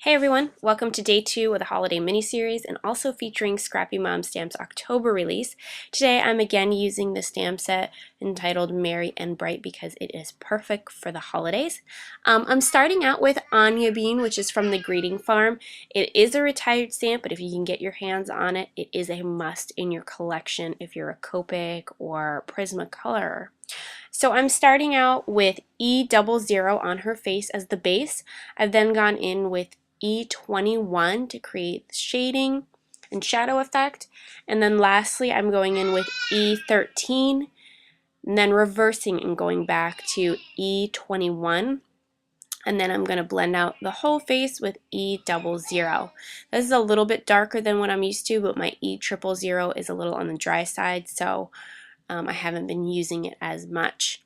Hey everyone, welcome to day 2 of the holiday mini-series and also featuring Scrappy Moms Stamps October release. Today I'm again using the stamp set entitled Merry and Bright because it is perfect for the holidays. I'm starting out with Anya Bean, which is from the Greeting Farm. It is a retired stamp, but if you can get your hands on it, it is a must in your collection if you're a Copic or Prismacolor. So I'm starting out with E00 on her face as the base. I've then gone in with E21 to create shading and shadow effect. And then lastly, I'm going in with E13 and then reversing and going back to E21. And then I'm going to blend out the whole face with E00. This is a little bit darker than what I'm used to, but my E000 is a little on the dry side, so I haven't been using it as much.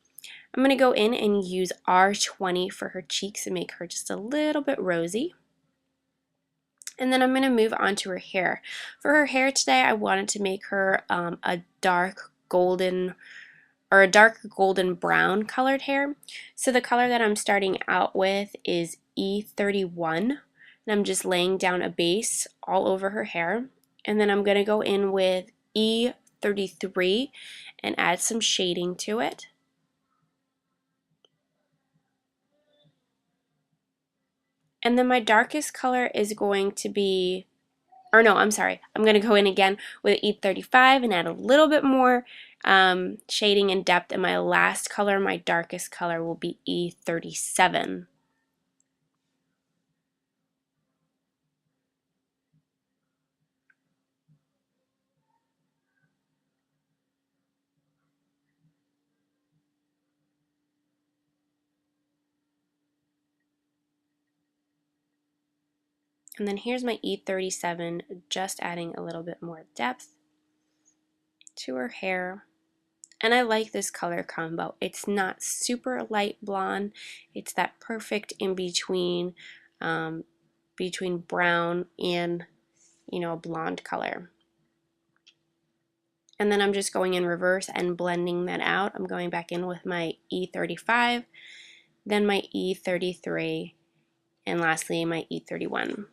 I'm going to go in and use R20 for her cheeks and make her just a little bit rosy. And then I'm going to move on to her hair. For her hair today, I wanted to make her a dark golden brown colored hair. So the color that I'm starting out with is E31. And I'm just laying down a base all over her hair. And then I'm going to go in with E33 and add some shading to it. And then my darkest color is going to be, or no, I'm sorry, I'm going to go in again with E35 and add a little bit more shading and depth, and my last color, my darkest color, will be E37. And then here's my E37, just adding a little bit more depth to her hair. And I like this color combo. It's not super light blonde. It's that perfect in between, between brown and, a blonde color. And then I'm just going in reverse and blending that out. I'm going back in with my E35, then my E33, and lastly my E31.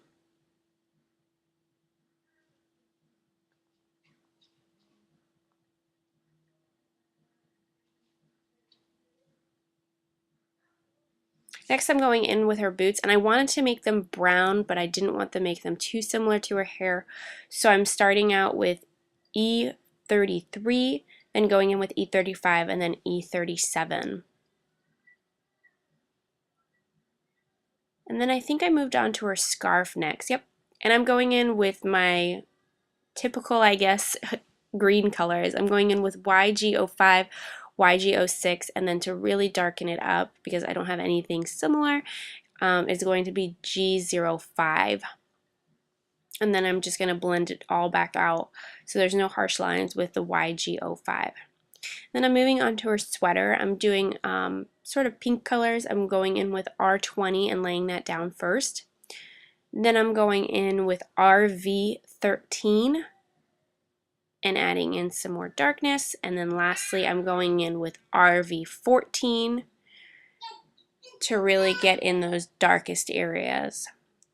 Next I'm going in with her boots, and I wanted to make them brown, but I didn't want to make them too similar to her hair. So I'm starting out with E33, then going in with E35, and then E37. And then I think I moved on to her scarf next. Yep. And I'm going in with my typical, I guess, green colors. I'm going in with YG05, YG06, and then to really darken it up, because I don't have anything similar, is going to be G05. And then I'm just going to blend it all back out so there's no harsh lines with the YG05. Then I'm moving on to her sweater. I'm doing sort of pink colors. I'm going in with R20 and laying that down first. Then I'm going in with RV13 and adding in some more darkness. And then lastly, I'm going in with RV14 to really get in those darkest areas.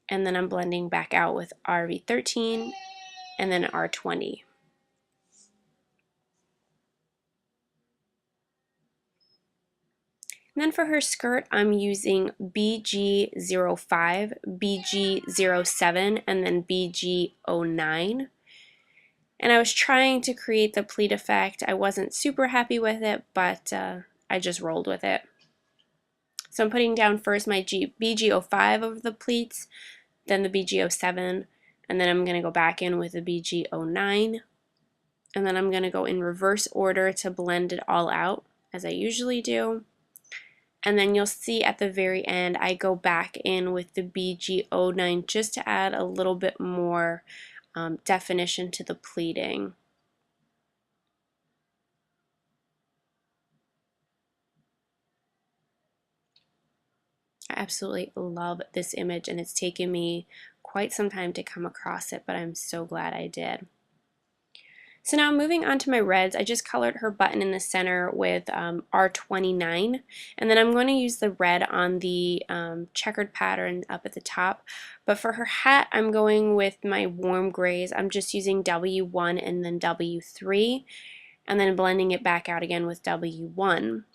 And then I'm blending back out with RV13 and then R20. And then for her skirt, I'm using BG05, BG07, and then BG09. And I was trying to create the pleat effect. I wasn't super happy with it, but I just rolled with it. So I'm putting down first my BG05 over the pleats, then the BG07, and then I'm going to go back in with the BG09. And then I'm going to go in reverse order to blend it all out, as I usually do. And then you'll see at the very end I go back in with the BG09 just to add a little bit more definition to the pleating. I absolutely love this image, and it's taken me quite some time to come across it, but I'm so glad I did. So now moving on to my reds, I just colored her button in the center with R29, and then I'm going to use the red on the checkered pattern up at the top. But for her hat, I'm going with my warm grays. I'm just using W1 and then W3, and then blending it back out again with W1.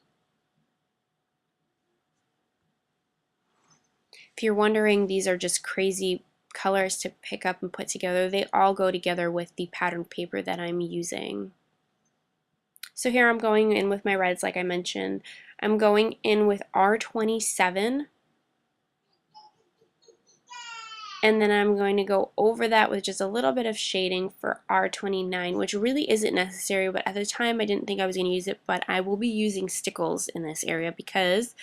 If you're wondering, these are just crazy colors to pick up and put together. They all go together with the pattern paper that I'm using. So here I'm going in with my reds like I mentioned. I'm going in with R27, and then I'm going to go over that with just a little bit of shading for R29, which really isn't necessary, but at the time I didn't think I was going to use it, but I will be using stickles in this area because,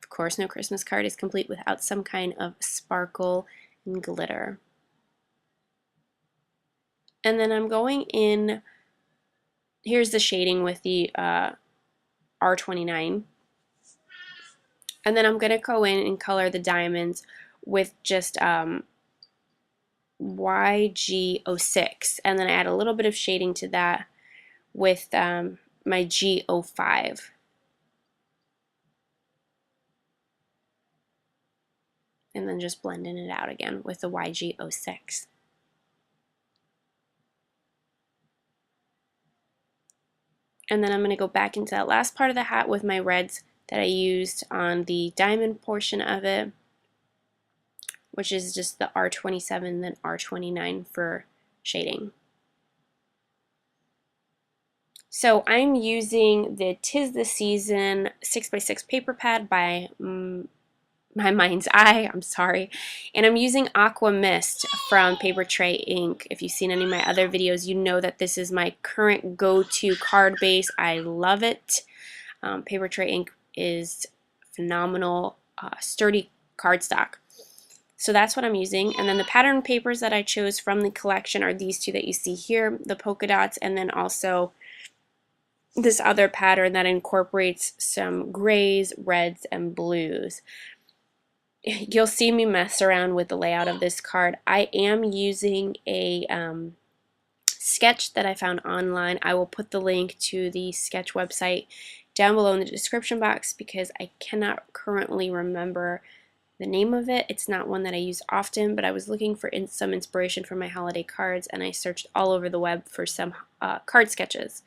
of course, no Christmas card is complete without some kind of sparkle and glitter. And then I'm going in, here's the shading with the R29. And then I'm going to go in and color the diamonds with just YG06. And then I add a little bit of shading to that with my G05. And then just blending it out again with the YG06. And then I'm going to go back into that last part of the hat with my reds that I used on the diamond portion of it, which is just the R27 and then R29 for shading. So I'm using the 'Tis the Season 6x6 paper pad by My Mind's Eye, I'm sorry, and I'm using Aqua Mist from Paper Tray Ink. If you've seen any of my other videos, you know that this is my current go-to card base. I love it. Paper Tray Ink is phenomenal, sturdy cardstock. So that's what I'm using. And then the pattern papers that I chose from the collection are these two that you see here, the polka dots, and then also this other pattern that incorporates some grays, reds, and blues. You'll see me mess around with the layout of this card. I am using a sketch that I found online. I will put the link to the sketch website down below in the description box because I cannot currently remember the name of it. It's not one that I use often, but I was looking for some inspiration for my holiday cards, and I searched all over the web for some card sketches.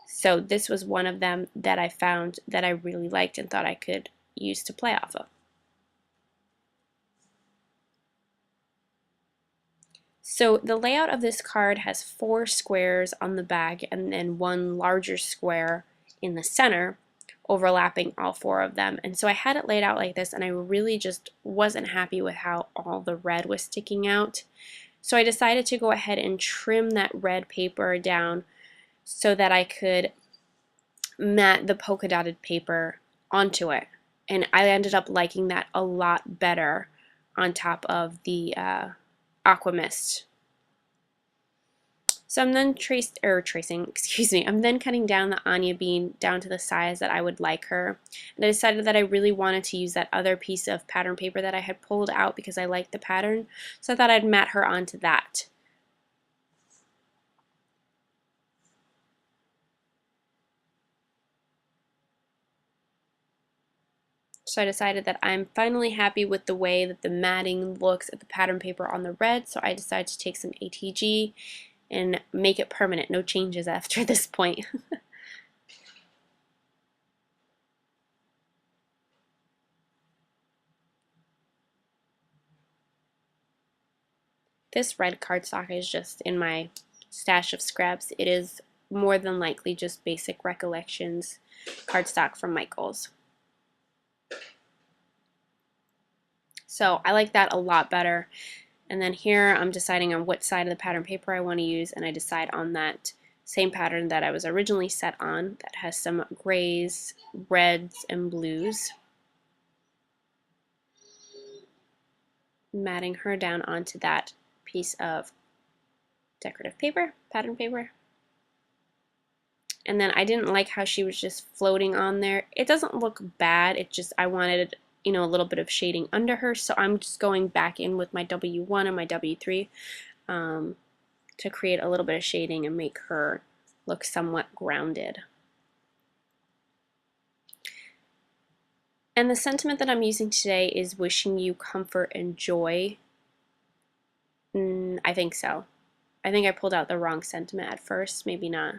So this was one of them that I found that I really liked and thought I could use to play off of. So the layout of this card has 4 squares on the back and then one larger square in the center, overlapping all 4 of them. And so I had it laid out like this, and I really just wasn't happy with how all the red was sticking out. So I decided to go ahead and trim that red paper down so that I could mat the polka dotted paper onto it. And I ended up liking that a lot better on top of the Aqua Mist. So I'm then I'm then cutting down the Anya bean down to the size that I would like her. And I decided that I really wanted to use that other piece of pattern paper that I had pulled out because I liked the pattern. So I thought I'd mat her onto that. So I decided that I'm finally happy with the way that the matting looks at the pattern paper on the red, so I decided to take some ATG and make it permanent. No changes after this point. This red cardstock is just in my stash of scraps. It is more than likely just basic Recollections cardstock from Michaels. So I like that a lot better. And then here I'm deciding on what side of the pattern paper I want to use, and I decide on that same pattern that I was originally set on that has some grays, reds, and blues. Matting her down onto that piece of decorative paper, pattern paper. And then I didn't like how she was just floating on there. It doesn't look bad, it just, I wanted a little bit of shading under her, so I'm just going back in with my W1 and my W3 to create a little bit of shading and make her look somewhat grounded. And the sentiment that I'm using today is wishing you comfort and joy. I think so. I think I pulled out the wrong sentiment at first, maybe not.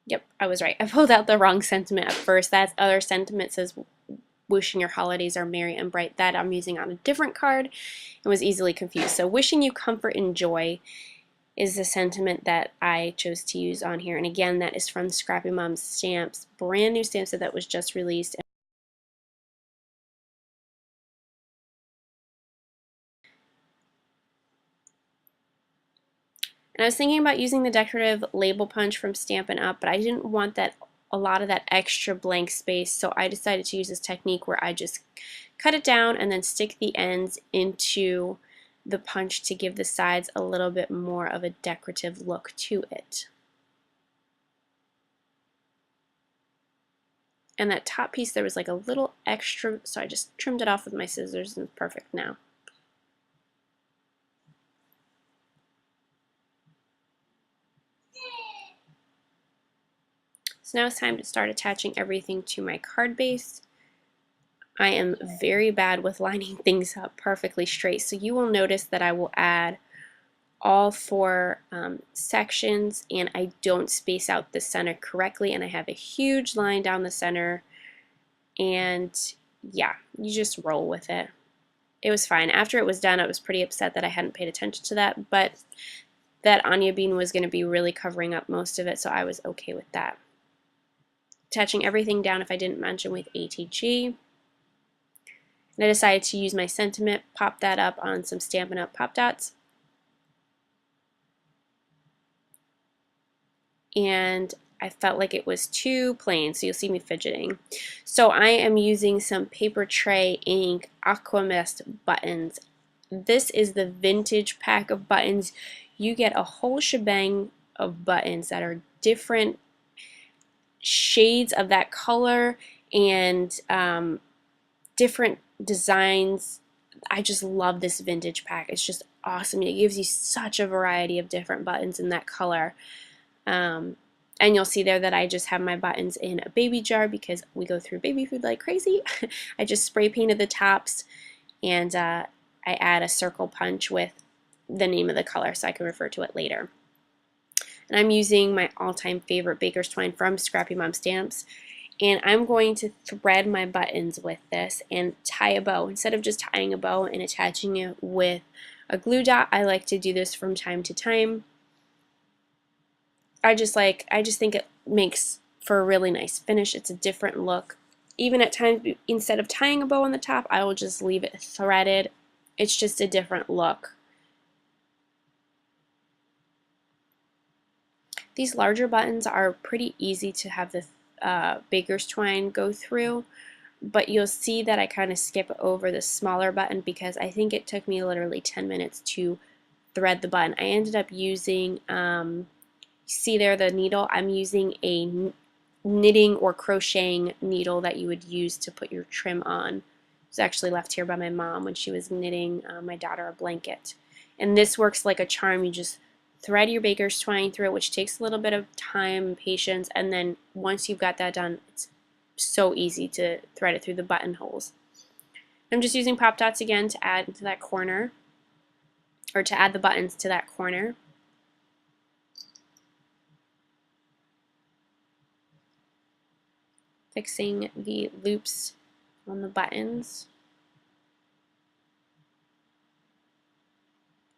Yep, I was right. I pulled out the wrong sentiment at first. That other sentiment says wishing your holidays are merry and bright. That I'm using on a different card and was easily confused. So wishing you comfort and joy is the sentiment that I chose to use on here. And again, that is from Scrappy Moms Stamps, brand new stamp set that was just released. And I was thinking about using the decorative label punch from Stampin' Up, but I didn't want a lot of that extra blank space, so I decided to use this technique where I just cut it down and then stick the ends into the punch to give the sides a little bit more of a decorative look to it. And that top piece, there was like a little extra, so I just trimmed it off with my scissors and it's perfect now. So now it's time to start attaching everything to my card base. I am very bad with lining things up perfectly straight, so you will notice that I will add all four sections and I don't space out the center correctly, and I have a huge line down the center, and yeah, you just roll with it. It was fine. After it was done, I was pretty upset that I hadn't paid attention to that, but that Anya bean was going to be really covering up most of it, so I was okay with that. Attaching everything down, if I didn't mention, with ATG. And I decided to use my sentiment, pop that up on some Stampin' Up! Pop Dots. And I felt like it was too plain, so you'll see me fidgeting. So I am using some Paper Tray Ink Aquamist buttons. This is the vintage pack of buttons. You get a whole shebang of buttons that are different shades of that color and different designs. I just love this vintage pack. It's just awesome. It gives you such a variety of different buttons in that color. And you'll see there that I just have my buttons in a baby jar because we go through baby food like crazy. I just spray painted the tops, and I add a circle punch with the name of the color so I can refer to it later. And I'm using my all-time favorite baker's twine from Scrappy Mom Stamps, and I'm going to thread my buttons with this and tie a bow. Instead of just tying a bow and attaching it with a glue dot, I like to do this from time to time. I just think it makes for a really nice finish. It's a different look. Even at times, instead of tying a bow on the top, I will just leave it threaded. It's just a different look. These larger buttons are pretty easy to have the baker's twine go through, but you'll see that I kind of skip over the smaller button because I think it took me literally 10 minutes to thread the button. I ended up using, see there the needle, I'm using a knitting or crocheting needle that you would use to put your trim on. It was actually left here by my mom when she was knitting my daughter a blanket. And this works like a charm. You just thread your baker's twine through it, which takes a little bit of time and patience, and then once you've got that done, it's so easy to thread it through the buttonholes. I'm just using pop dots again to add into that corner, or to add the buttons to that corner. Fixing the loops on the buttons.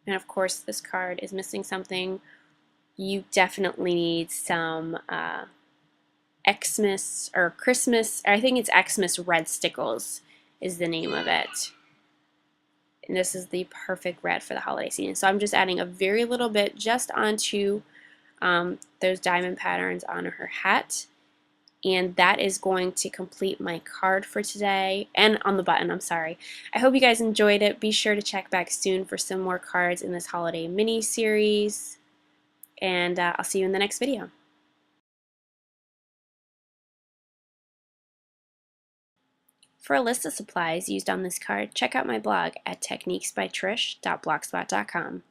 And of course, this card is missing something. You definitely need some Xmas or Christmas, I think it's Xmas Red Stickles is the name of it. And this is the perfect red for the holiday season. So I'm just adding a very little bit just onto those diamond patterns on her hat. And that is going to complete my card for today, and on the button, I'm sorry. I hope you guys enjoyed it. Be sure to check back soon for some more cards in this holiday mini series, and I'll see you in the next video. For a list of supplies used on this card, check out my blog at techniquesbytrish.blogspot.com.